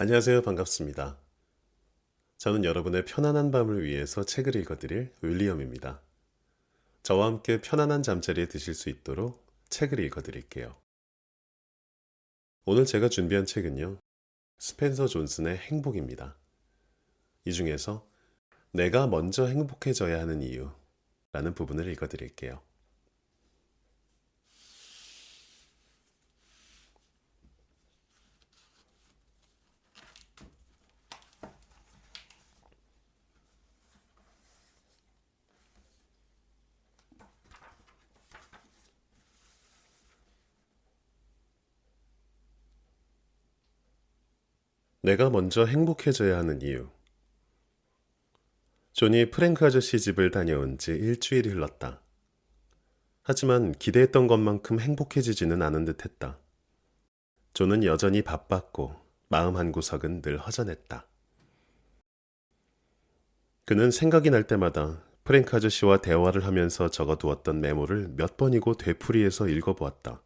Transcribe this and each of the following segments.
안녕하세요. 반갑습니다. 저는 여러분의 편안한 밤을 위해서 책을 읽어드릴 윌리엄입니다. 저와 함께 편안한 잠자리에 드실 수 있도록 책을 읽어드릴게요. 오늘 제가 준비한 책은요, 스펜서 존슨의 행복입니다. 이 중에서 내가 먼저 행복해져야 하는 이유라는 부분을 읽어드릴게요. 내가 먼저 행복해져야 하는 이유. 존이 프랭크 아저씨 집을 다녀온 지 일주일이 흘렀다. 하지만 기대했던 것만큼 행복해지지는 않은 듯했다. 존은 여전히 바빴고 마음 한구석은 늘 허전했다. 그는 생각이 날 때마다 프랭크 아저씨와 대화를 하면서 적어두었던 메모를 몇 번이고 되풀이해서 읽어보았다.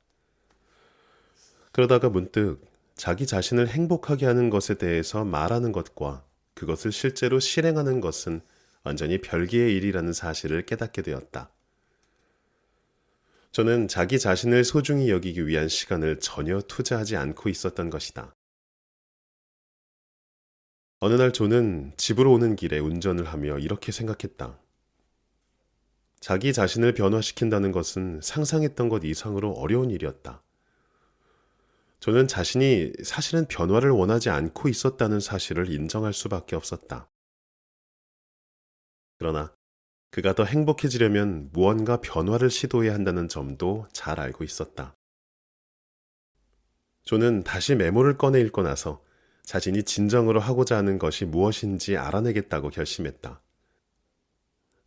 그러다가 문득 자기 자신을 행복하게 하는 것에 대해서 말하는 것과 그것을 실제로 실행하는 것은 완전히 별개의 일이라는 사실을 깨닫게 되었다. 저는 자기 자신을 소중히 여기기 위한 시간을 전혀 투자하지 않고 있었던 것이다. 어느 날 존은 집으로 오는 길에 운전을 하며 이렇게 생각했다. 자기 자신을 변화시킨다는 것은 상상했던 것 이상으로 어려운 일이었다. 저는 자신이 사실은 변화를 원하지 않고 있었다는 사실을 인정할 수밖에 없었다. 그러나 그가 더 행복해지려면 무언가 변화를 시도해야 한다는 점도 잘 알고 있었다. 존은 다시 메모를 꺼내 읽고 나서 자신이 진정으로 하고자 하는 것이 무엇인지 알아내겠다고 결심했다.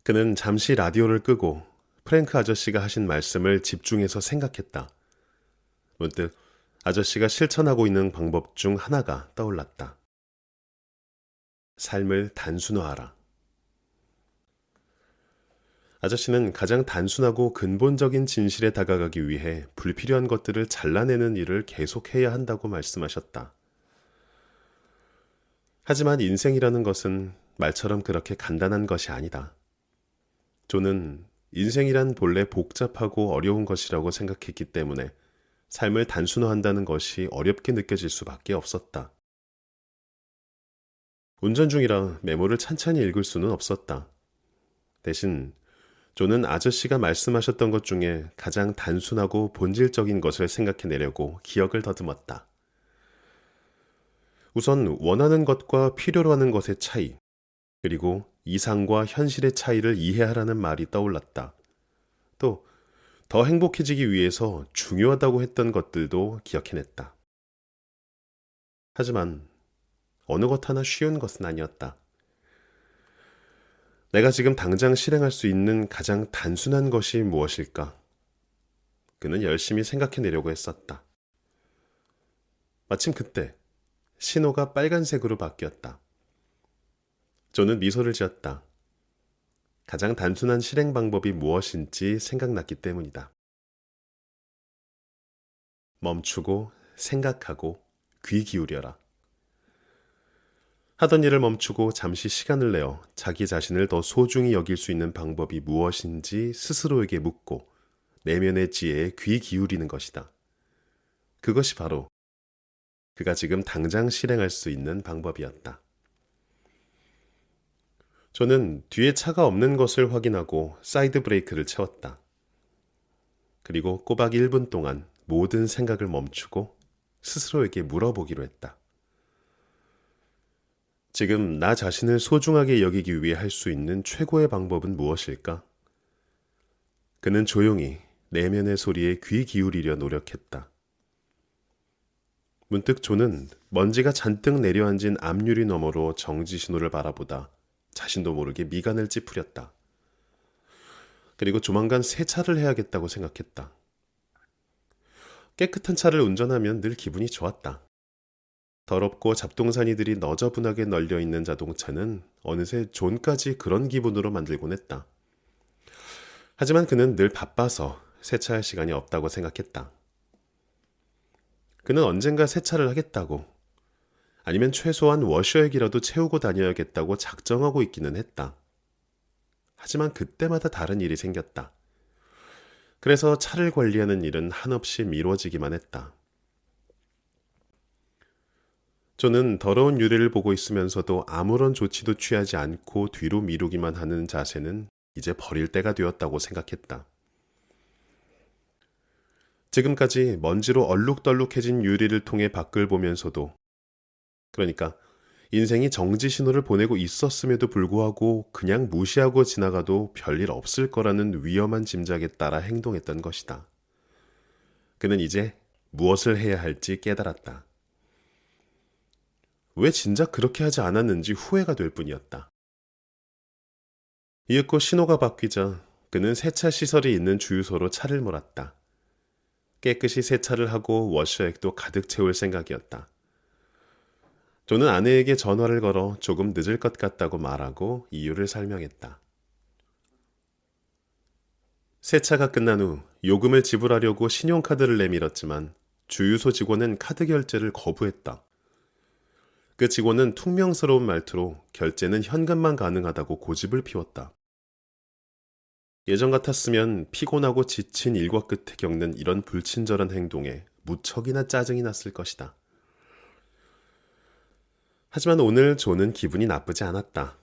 그는 잠시 라디오를 끄고 프랭크 아저씨가 하신 말씀을 집중해서 생각했다. 문득 아저씨가 실천하고 있는 방법 중 하나가 떠올랐다. 삶을 단순화하라. 아저씨는 가장 단순하고 근본적인 진실에 다가가기 위해 불필요한 것들을 잘라내는 일을 계속해야 한다고 말씀하셨다. 하지만 인생이라는 것은 말처럼 그렇게 간단한 것이 아니다. 존은 인생이란 본래 복잡하고 어려운 것이라고 생각했기 때문에 삶을 단순화한다는 것이 어렵게 느껴질 수밖에 없었다. 운전 중이라 메모를 찬찬히 읽을 수는 없었다. 대신 존은 아저씨가 말씀하셨던 것 중에 가장 단순하고 본질적인 것을 생각해내려고 기억을 더듬었다. 우선 원하는 것과 필요로 하는 것의 차이, 그리고 이상과 현실의 차이를 이해하라는 말이 떠올랐다. 또 더 행복해지기 위해서 중요하다고 했던 것들도 기억해냈다. 하지만 어느 것 하나 쉬운 것은 아니었다. 내가 지금 당장 실행할 수 있는 가장 단순한 것이 무엇일까? 그는 열심히 생각해내려고 했었다. 마침 그때 신호가 빨간색으로 바뀌었다. 존은 미소를 지었다. 가장 단순한 실행 방법이 무엇인지 생각났기 때문이다. 멈추고 생각하고 귀 기울여라. 하던 일을 멈추고 잠시 시간을 내어 자기 자신을 더 소중히 여길 수 있는 방법이 무엇인지 스스로에게 묻고 내면의 지혜에 귀 기울이는 것이다. 그것이 바로 그가 지금 당장 실행할 수 있는 방법이었다. 저는 뒤에 차가 없는 것을 확인하고 사이드 브레이크를 채웠다. 그리고 꼬박 1분 동안 모든 생각을 멈추고 스스로에게 물어보기로 했다. 지금 나 자신을 소중하게 여기기 위해 할 수 있는 최고의 방법은 무엇일까? 그는 조용히 내면의 소리에 귀 기울이려 노력했다. 문득 존은 먼지가 잔뜩 내려앉은 앞유리 너머로 정지 신호를 바라보다 자신도 모르게 미간을 찌푸렸다. 그리고 조만간 세차를 해야겠다고 생각했다. 깨끗한 차를 운전하면 늘 기분이 좋았다. 더럽고 잡동사니들이 너저분하게 널려있는 자동차는 어느새 존까지 그런 기분으로 만들곤 했다. 하지만 그는 늘 바빠서 세차할 시간이 없다고 생각했다. 그는 언젠가 세차를 하겠다고, 아니면 최소한 워셔액이라도 채우고 다녀야겠다고 작정하고 있기는 했다. 하지만 그때마다 다른 일이 생겼다. 그래서 차를 관리하는 일은 한없이 미뤄지기만 했다. 저는 더러운 유리를 보고 있으면서도 아무런 조치도 취하지 않고 뒤로 미루기만 하는 자세는 이제 버릴 때가 되었다고 생각했다. 지금까지 먼지로 얼룩덜룩해진 유리를 통해 밖을 보면서도, 그러니까 인생이 정지 신호를 보내고 있었음에도 불구하고 그냥 무시하고 지나가도 별일 없을 거라는 위험한 짐작에 따라 행동했던 것이다. 그는 이제 무엇을 해야 할지 깨달았다. 왜 진작 그렇게 하지 않았는지 후회가 될 뿐이었다. 이윽고 신호가 바뀌자 그는 세차 시설이 있는 주유소로 차를 몰았다. 깨끗이 세차를 하고 워셔액도 가득 채울 생각이었다. 저는 아내에게 전화를 걸어 조금 늦을 것 같다고 말하고 이유를 설명했다. 세차가 끝난 후 요금을 지불하려고 신용카드를 내밀었지만 주유소 직원은 카드 결제를 거부했다. 그 직원은 퉁명스러운 말투로 결제는 현금만 가능하다고 고집을 피웠다. 예전 같았으면 피곤하고 지친 일과 끝에 겪는 이런 불친절한 행동에 무척이나 짜증이 났을 것이다. 하지만 오늘 조는 기분이 나쁘지 않았다.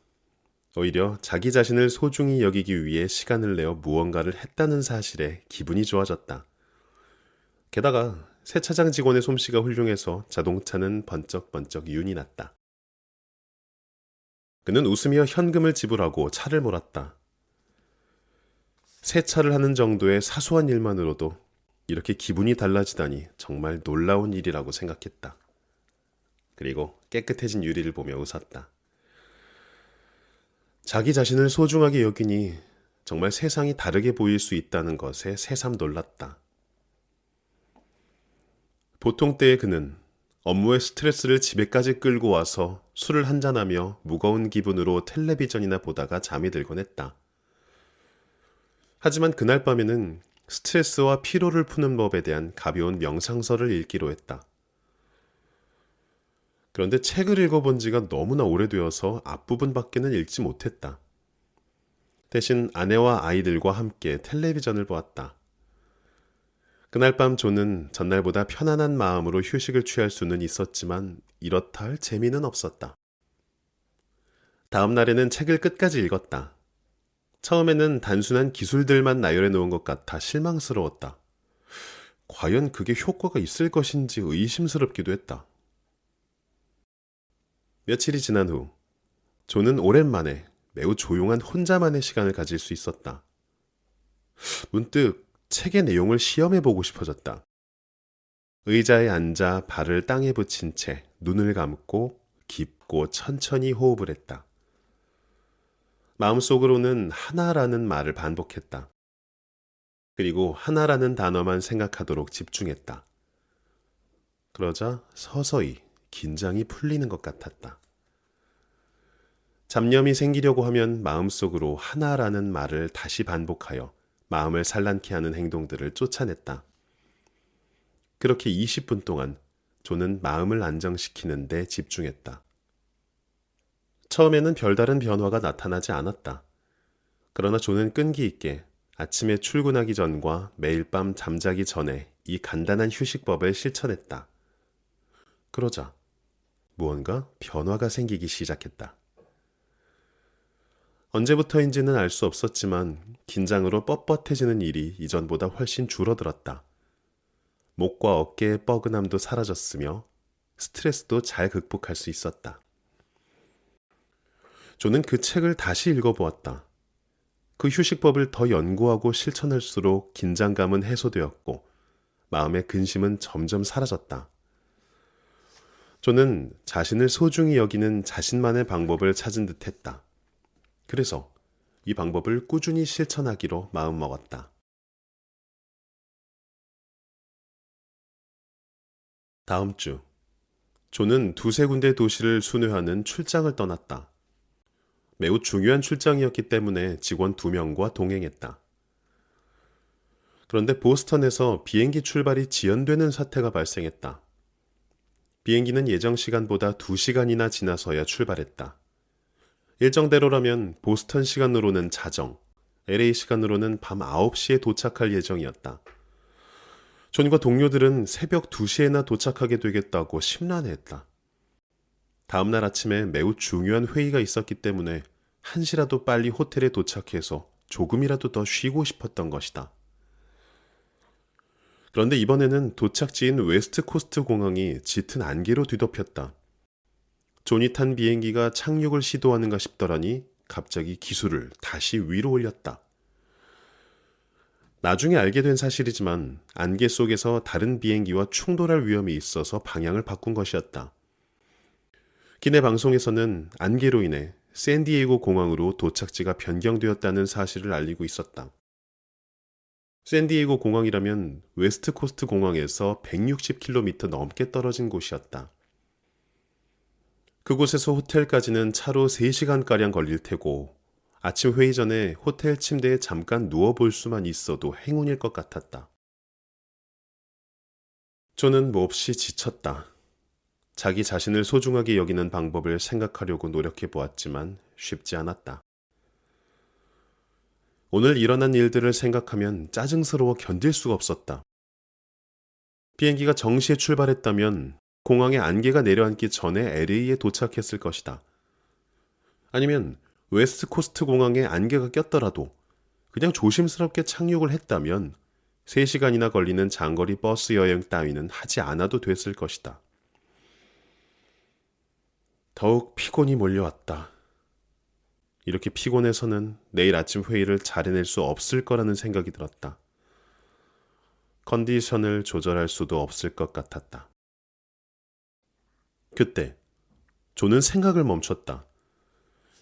오히려 자기 자신을 소중히 여기기 위해 시간을 내어 무언가를 했다는 사실에 기분이 좋아졌다. 게다가 세차장 직원의 솜씨가 훌륭해서 자동차는 번쩍번쩍 윤이 났다. 그는 웃으며 현금을 지불하고 차를 몰았다. 세차를 하는 정도의 사소한 일만으로도 이렇게 기분이 달라지다니 정말 놀라운 일이라고 생각했다. 그리고 깨끗해진 유리를 보며 웃었다. 자기 자신을 소중하게 여기니 정말 세상이 다르게 보일 수 있다는 것에 새삼 놀랐다. 보통 때의 그는 업무의 스트레스를 집에까지 끌고 와서 술을 한잔하며 무거운 기분으로 텔레비전이나 보다가 잠이 들곤 했다. 하지만 그날 밤에는 스트레스와 피로를 푸는 법에 대한 가벼운 명상서를 읽기로 했다. 그런데 책을 읽어본 지가 너무나 오래되어서 앞부분밖에는 읽지 못했다. 대신 아내와 아이들과 함께 텔레비전을 보았다. 그날 밤 조는 전날보다 편안한 마음으로 휴식을 취할 수는 있었지만 이렇다 할 재미는 없었다. 다음 날에는 책을 끝까지 읽었다. 처음에는 단순한 기술들만 나열해 놓은 것 같아 실망스러웠다. 과연 그게 효과가 있을 것인지 의심스럽기도 했다. 며칠이 지난 후 조는 오랜만에 매우 조용한 혼자만의 시간을 가질 수 있었다. 문득 책의 내용을 시험해보고 싶어졌다. 의자에 앉아 발을 땅에 붙인 채 눈을 감고 깊고 천천히 호흡을 했다. 마음속으로는 하나라는 말을 반복했다. 그리고 하나라는 단어만 생각하도록 집중했다. 그러자 서서히 긴장이 풀리는 것 같았다. 잡념이 생기려고 하면 마음속으로 하나라는 말을 다시 반복하여 마음을 산란케 하는 행동들을 쫓아냈다. 그렇게 20분 동안 조는 마음을 안정시키는 데 집중했다. 처음에는 별다른 변화가 나타나지 않았다. 그러나 조는 끈기 있게 아침에 출근하기 전과 매일 밤 잠자기 전에 이 간단한 휴식법을 실천했다. 그러자 무언가 변화가 생기기 시작했다. 언제부터인지는 알 수 없었지만 긴장으로 뻣뻣해지는 일이 이전보다 훨씬 줄어들었다. 목과 어깨의 뻐근함도 사라졌으며 스트레스도 잘 극복할 수 있었다. 조는 그 책을 다시 읽어보았다. 그 휴식법을 더 연구하고 실천할수록 긴장감은 해소되었고 마음의 근심은 점점 사라졌다. 조는 자신을 소중히 여기는 자신만의 방법을 찾은 듯 했다. 그래서 이 방법을 꾸준히 실천하기로 마음먹었다. 다음 주, 조는 두세 군데 도시를 순회하는 출장을 떠났다. 매우 중요한 출장이었기 때문에 직원 2명과 동행했다. 그런데 보스턴에서 비행기 출발이 지연되는 사태가 발생했다. 비행기는 예정 시간보다 2시간이나 지나서야 출발했다. 일정대로라면 보스턴 시간으로는 자정, LA 시간으로는 밤 9시에 도착할 예정이었다. 존과 동료들은 새벽 2시에나 도착하게 되겠다고 심란해했다. 다음날 아침에 매우 중요한 회의가 있었기 때문에 1시라도 빨리 호텔에 도착해서 조금이라도 더 쉬고 싶었던 것이다. 그런데 이번에는 도착지인 웨스트 코스트 공항이 짙은 안개로 뒤덮였다. 존이 탄 비행기가 착륙을 시도하는가 싶더라니 갑자기 기술을 다시 위로 올렸다. 나중에 알게 된 사실이지만 안개 속에서 다른 비행기와 충돌할 위험이 있어서 방향을 바꾼 것이었다. 기내 방송에서는 안개로 인해 샌디에이고 공항으로 도착지가 변경되었다는 사실을 알리고 있었다. 샌디에이고 공항이라면 웨스트 코스트 공항에서 160km 넘게 떨어진 곳이었다. 그곳에서 호텔까지는 차로 3시간가량 걸릴 테고 아침 회의 전에 호텔 침대에 잠깐 누워볼 수만 있어도 행운일 것 같았다. 존은 몹시 지쳤다. 자기 자신을 소중하게 여기는 방법을 생각하려고 노력해 보았지만 쉽지 않았다. 오늘 일어난 일들을 생각하면 짜증스러워 견딜 수가 없었다. 비행기가 정시에 출발했다면 공항에 안개가 내려앉기 전에 LA에 도착했을 것이다. 아니면 웨스트 코스트 공항에 안개가 꼈더라도 그냥 조심스럽게 착륙을 했다면 3시간이나 걸리는 장거리 버스 여행 따위는 하지 않아도 됐을 것이다. 더욱 피곤이 몰려왔다. 이렇게 피곤해서는 내일 아침 회의를 잘 해낼 수 없을 거라는 생각이 들었다. 컨디션을 조절할 수도 없을 것 같았다. 그때 존은 생각을 멈췄다.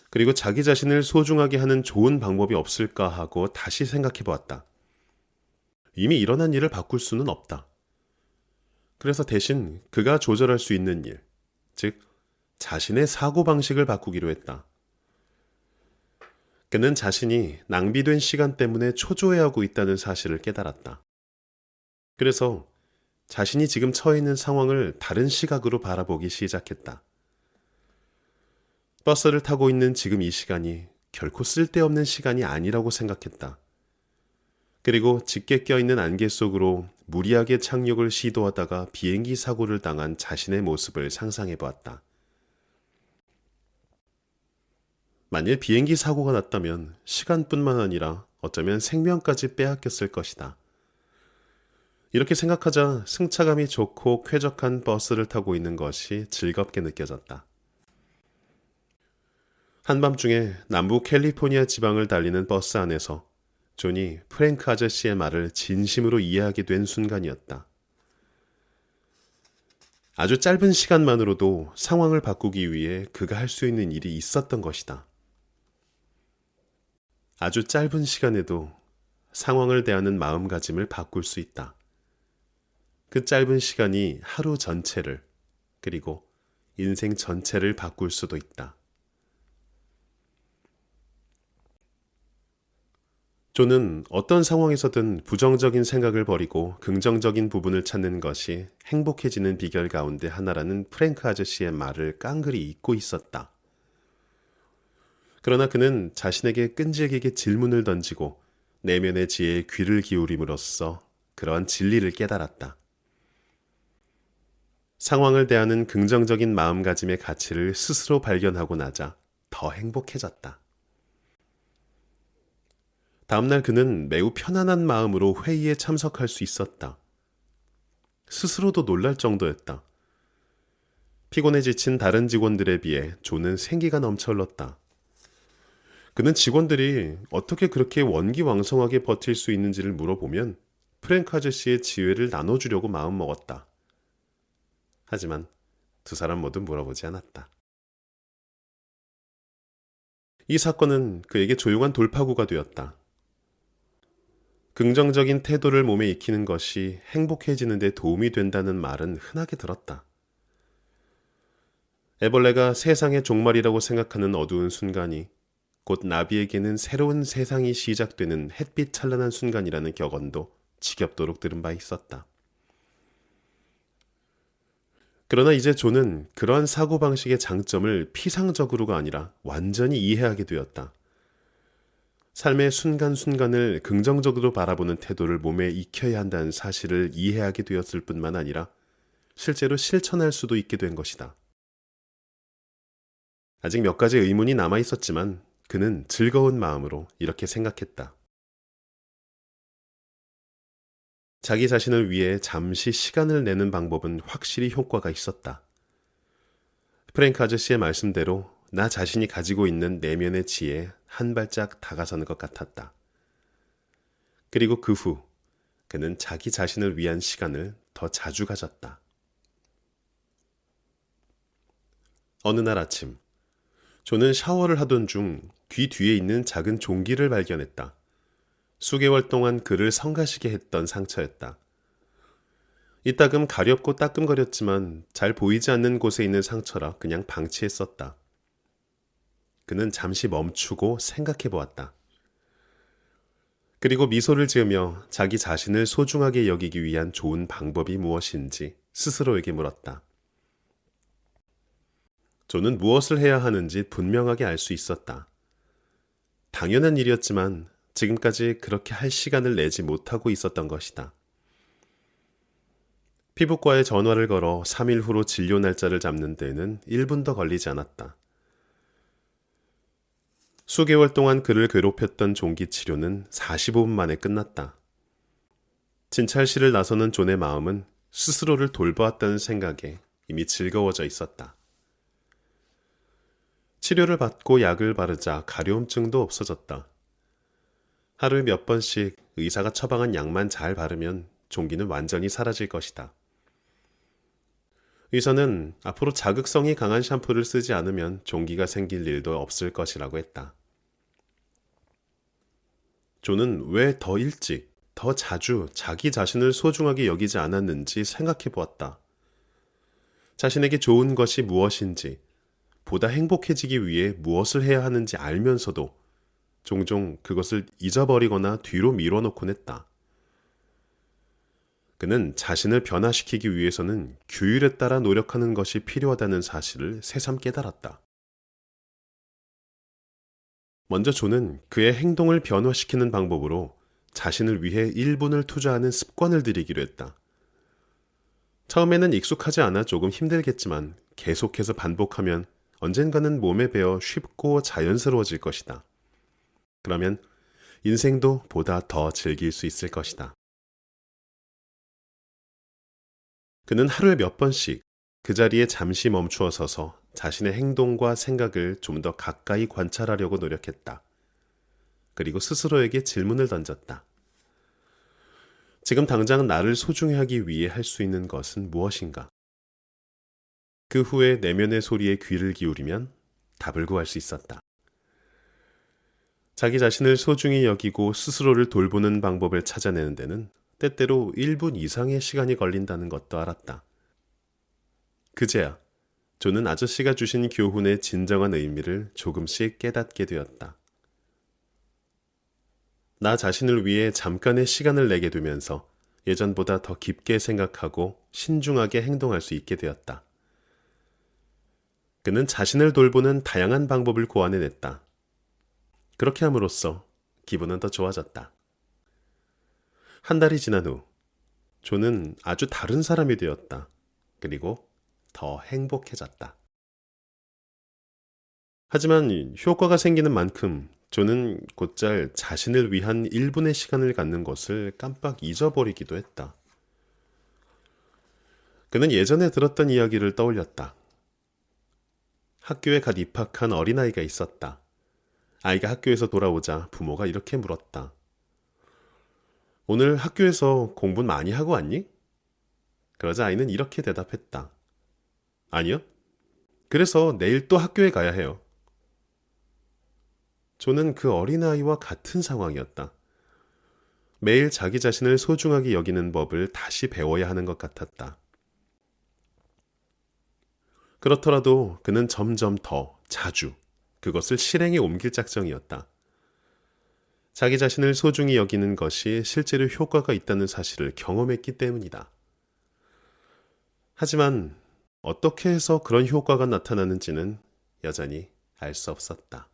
그리고 자기 자신을 소중하게 하는 좋은 방법이 없을까 하고 다시 생각해 보았다. 이미 일어난 일을 바꿀 수는 없다. 그래서 대신 그가 조절할 수 있는 일, 즉 자신의 사고방식을 바꾸기로 했다. 그는 자신이 낭비된 시간 때문에 초조해하고 있다는 사실을 깨달았다. 그래서 자신이 지금 처해 있는 상황을 다른 시각으로 바라보기 시작했다. 버스를 타고 있는 지금 이 시간이 결코 쓸데없는 시간이 아니라고 생각했다. 그리고 짙게 껴있는 안개 속으로 무리하게 착륙을 시도하다가 비행기 사고를 당한 자신의 모습을 상상해 보았다. 만일 비행기 사고가 났다면 시간뿐만 아니라 어쩌면 생명까지 빼앗겼을 것이다. 이렇게 생각하자 승차감이 좋고 쾌적한 버스를 타고 있는 것이 즐겁게 느껴졌다. 한밤중에 남부 캘리포니아 지방을 달리는 버스 안에서 존이 프랭크 아저씨의 말을 진심으로 이해하게 된 순간이었다. 아주 짧은 시간만으로도 상황을 바꾸기 위해 그가 할 수 있는 일이 있었던 것이다. 아주 짧은 시간에도 상황을 대하는 마음가짐을 바꿀 수 있다. 그 짧은 시간이 하루 전체를, 그리고 인생 전체를 바꿀 수도 있다. 존은 어떤 상황에서든 부정적인 생각을 버리고 긍정적인 부분을 찾는 것이 행복해지는 비결 가운데 하나라는 프랭크 아저씨의 말을 깡그리 잊고 있었다. 그러나 그는 자신에게 끈질기게 질문을 던지고 내면의 지혜에 귀를 기울임으로써 그러한 진리를 깨달았다. 상황을 대하는 긍정적인 마음가짐의 가치를 스스로 발견하고 나자 더 행복해졌다. 다음날 그는 매우 편안한 마음으로 회의에 참석할 수 있었다. 스스로도 놀랄 정도였다. 피곤해 지친 다른 직원들에 비해 존은 생기가 넘쳐 흘렀다. 그는 직원들이 어떻게 그렇게 원기왕성하게 버틸 수 있는지를 물어보면 프랭크 아저씨의 지혜를 나눠주려고 마음먹었다. 하지만 두 사람 모두 물어보지 않았다. 이 사건은 그에게 조용한 돌파구가 되었다. 긍정적인 태도를 몸에 익히는 것이 행복해지는 데 도움이 된다는 말은 흔하게 들었다. 애벌레가 세상의 종말이라고 생각하는 어두운 순간이 곧 나비에게는 새로운 세상이 시작되는 햇빛 찬란한 순간이라는 격언도 지겹도록 들은 바 있었다. 그러나 이제 존은 그러한 사고방식의 장점을 피상적으로가 아니라 완전히 이해하게 되었다. 삶의 순간순간을 긍정적으로 바라보는 태도를 몸에 익혀야 한다는 사실을 이해하게 되었을 뿐만 아니라 실제로 실천할 수도 있게 된 것이다. 아직 몇 가지 의문이 남아 있었지만 그는 즐거운 마음으로 이렇게 생각했다. 자기 자신을 위해 잠시 시간을 내는 방법은 확실히 효과가 있었다. 프랭크 아저씨의 말씀대로 나 자신이 가지고 있는 내면의 지혜에 한 발짝 다가서는 것 같았다. 그리고 그 후 그는 자기 자신을 위한 시간을 더 자주 가졌다. 어느 날 아침, 존은 샤워를 하던 중 귀 뒤에 있는 작은 종기를 발견했다. 수개월 동안 그를 성가시게 했던 상처였다. 이따금 가렵고 따끔거렸지만 잘 보이지 않는 곳에 있는 상처라 그냥 방치했었다. 그는 잠시 멈추고 생각해 보았다. 그리고 미소를 지으며 자기 자신을 소중하게 여기기 위한 좋은 방법이 무엇인지 스스로에게 물었다. 존은 무엇을 해야 하는지 분명하게 알 수 있었다. 당연한 일이었지만 지금까지 그렇게 할 시간을 내지 못하고 있었던 것이다. 피부과에 전화를 걸어 3일 후로 진료 날짜를 잡는 데에는 1분도 걸리지 않았다. 수개월 동안 그를 괴롭혔던 종기 치료는 45분 만에 끝났다. 진찰실을 나서는 존의 마음은 스스로를 돌보았다는 생각에 이미 즐거워져 있었다. 치료를 받고 약을 바르자 가려움증도 없어졌다. 하루에 몇 번씩 의사가 처방한 약만 잘 바르면 종기는 완전히 사라질 것이다. 의사는 앞으로 자극성이 강한 샴푸를 쓰지 않으면 종기가 생길 일도 없을 것이라고 했다. 존은 왜 더 일찍, 더 자주 자기 자신을 소중하게 여기지 않았는지 생각해 보았다. 자신에게 좋은 것이 무엇인지, 보다 행복해지기 위해 무엇을 해야 하는지 알면서도 종종 그것을 잊어버리거나 뒤로 밀어놓곤 했다. 그는 자신을 변화시키기 위해서는 규율에 따라 노력하는 것이 필요하다는 사실을 새삼 깨달았다. 먼저 존은 그의 행동을 변화시키는 방법으로 자신을 위해 1분을 투자하는 습관을 들이기로 했다. 처음에는 익숙하지 않아 조금 힘들겠지만 계속해서 반복하면 언젠가는 몸에 배어 쉽고 자연스러워질 것이다. 그러면 인생도 보다 더 즐길 수 있을 것이다. 그는 하루에 몇 번씩 그 자리에 잠시 멈추어 서서 자신의 행동과 생각을 좀 더 가까이 관찰하려고 노력했다. 그리고 스스로에게 질문을 던졌다. 지금 당장 나를 소중히 하기 위해 할 수 있는 것은 무엇인가? 그 후에 내면의 소리에 귀를 기울이면 답을 구할 수 있었다. 자기 자신을 소중히 여기고 스스로를 돌보는 방법을 찾아내는 데는 때때로 1분 이상의 시간이 걸린다는 것도 알았다. 그제야 존은 아저씨가 주신 교훈의 진정한 의미를 조금씩 깨닫게 되었다. 나 자신을 위해 잠깐의 시간을 내게 되면서 예전보다 더 깊게 생각하고 신중하게 행동할 수 있게 되었다. 그는 자신을 돌보는 다양한 방법을 고안해냈다. 그렇게 함으로써 기분은 더 좋아졌다. 한 달이 지난 후 존은 아주 다른 사람이 되었다. 그리고 더 행복해졌다. 하지만 효과가 생기는 만큼 존은 곧잘 자신을 위한 1분의 시간을 갖는 것을 깜빡 잊어버리기도 했다. 그는 예전에 들었던 이야기를 떠올렸다. 학교에 갓 입학한 어린아이가 있었다. 아이가 학교에서 돌아오자 부모가 이렇게 물었다. 오늘 학교에서 공부는 많이 하고 왔니? 그러자 아이는 이렇게 대답했다. 아니요. 그래서 내일 또 학교에 가야 해요. 존은 그 어린아이와 같은 상황이었다. 매일 자기 자신을 소중하게 여기는 법을 다시 배워야 하는 것 같았다. 그렇더라도 그는 점점 더 자주 그것을 실행에 옮길 작정이었다. 자기 자신을 소중히 여기는 것이 실제로 효과가 있다는 사실을 경험했기 때문이다. 하지만 어떻게 해서 그런 효과가 나타나는지는 여전히 알 수 없었다.